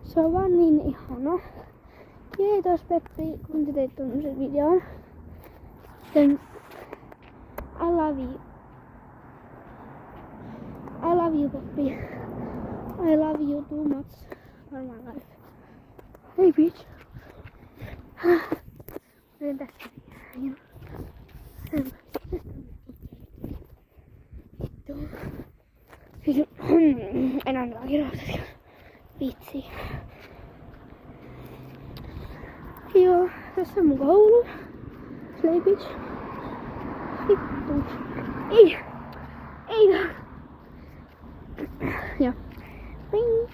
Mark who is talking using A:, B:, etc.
A: Se on vaan niin ihana. Kiitos Peppi, kun te teit tommosen videon. Then I love you. I love you, Peppi. I love you too much for my life. Hey bitch. Menen tästä vielä. En ainakaan kirjoittaisi. Vitsi. Joo, tässä on mun koulu. Slay bitch. Vittu. Ei! Ei! Ja. Bing.